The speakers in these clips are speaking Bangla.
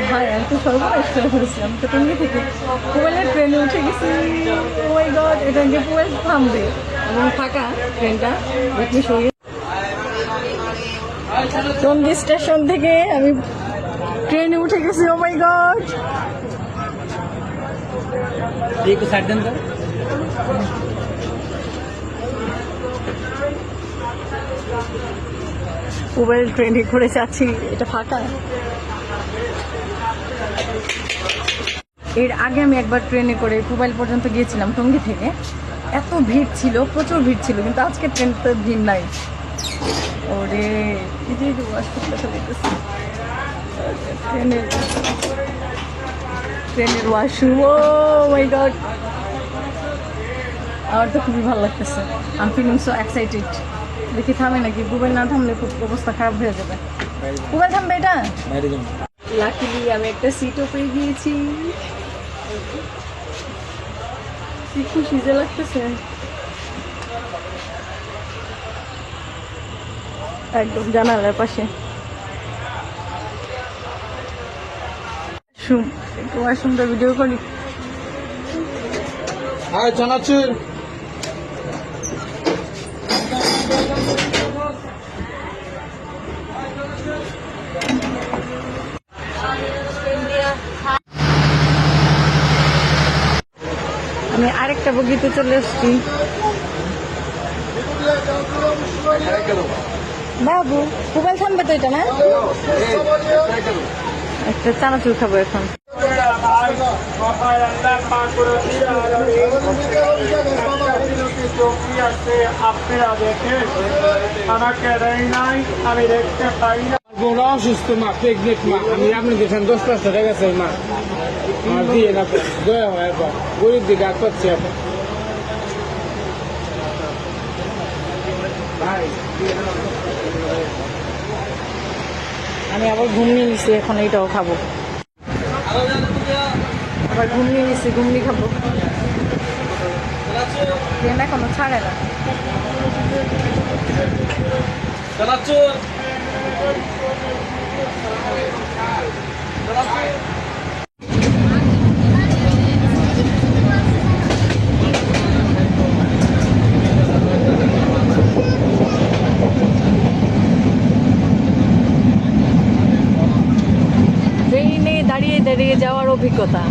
হাই, আমি তো সর্বনাশ করে ফেলেছিলাম। তো টঙ্গী থেকে পুবাইলের ট্রেনে উঠে গেছি। ও মাই গড, এটা গিয়ে পুবাইল থামবে এবং ফাঁকা ট্রেনটা। আপনি সরিয়ে টঙ্গী স্টেশন থেকে আমি ট্রেনে উঠে গেছি। ও মাই গড, একটু সাইড দেন তো। পুবাইল ট্রেনে করে যাচ্ছি, এটা ফাঁকা। এর আগে আমি একবার ট্রেনে করে পুবাইল পর্যন্ত গিয়েছিলাম টঙ্গী থেকে। এত ভিড় ছিল, প্রচুর ভিড় ছিল, কিন্তু আজকে ট্রেনতে ভিড় নাই। ওরে ট্রেনের ওয়াশরুম, ও মাই গড, আমার তো খুবই ভালো লাগতেছে। I am feeling so excited. দেখি থামে নাকি, পুবাইল না থামলে খুব অবস্থা খারাপ হয়ে যাবে। পুবাইল থামবে এটা। লাকিলি আমি একটা সিটও পেয়ে গিয়েছি। কি খুশি যে লাগতেছে, একদম জানালার পাশে। তোমার সুন্দর ভিডিও করি। হ্যাঁ জানাচ্ছেন। আমি আরেকটা বগিতে চলে এসছি। বাবু পুবাইল থামবে তো, এটা না? একটা চানাচুর খাবো এখন। আপনারা দেখেন, আমাকে দেয় নাই, আমি দেখতে পাই না। বড় অসুস্থ মা, প্রেগনেন্ট মা। আমি আপনাকে এখানে 10-5 টাকা গেছে মা, আমার দিয়ে না দয়া হয় একবার গরিব দিকে আগ পাচ্ছি এখন। আমি আবার ঘুম নিয়ে নিছি, এখন এইটাও খাবো। আবার ঘুম নিয়ে নিছি, ঘুমনি খাবো। ট্রেন এখনো ছাড়ে না। ট্রেনে দাঁড়িয়ে দাঁড়িয়ে যাওয়ার অভিজ্ঞতা।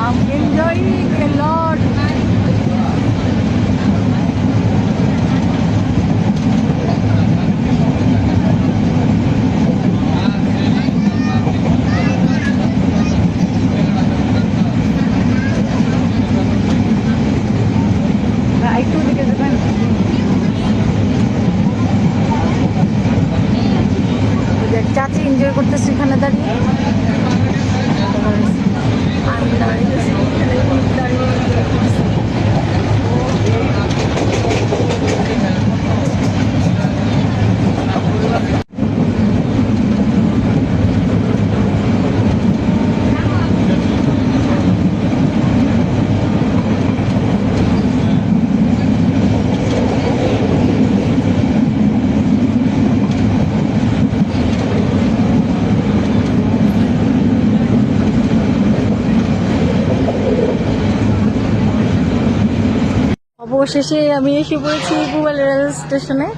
I'm enjoying a lot. একটু দিকে যাবেন। চাচি এনজয় করতেছি এখানে দাঁড়িয়ে। আমি দাঁড়িয়ে অবশেষে আমি এসে পড়েছি পুবাইল রেল স্টেশনে।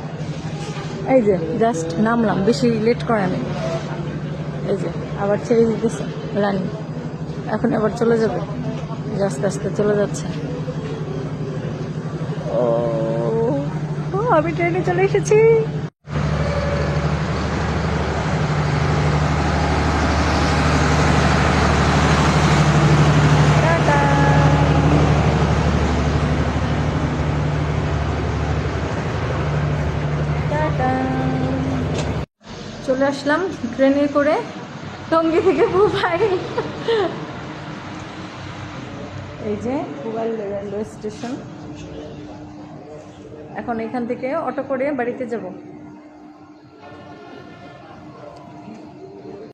এই যে জাস্ট নামলাম, বেশি লেট করে নেই। এই যে আবার ছেড়ে দিতেছে রানী, এখন আবার চলে যাবে, আস্তে আস্তে চলে যাচ্ছে। ও আমি ট্রেনে চলে এসেছি। চলে আসলাম ট্রেনে করে টঙ্গী থেকে পুবাইল। এই যে পুবাইল রেলওয়ে স্টেশন। এখন এখান থেকে অটো করে বাড়িতে যাব।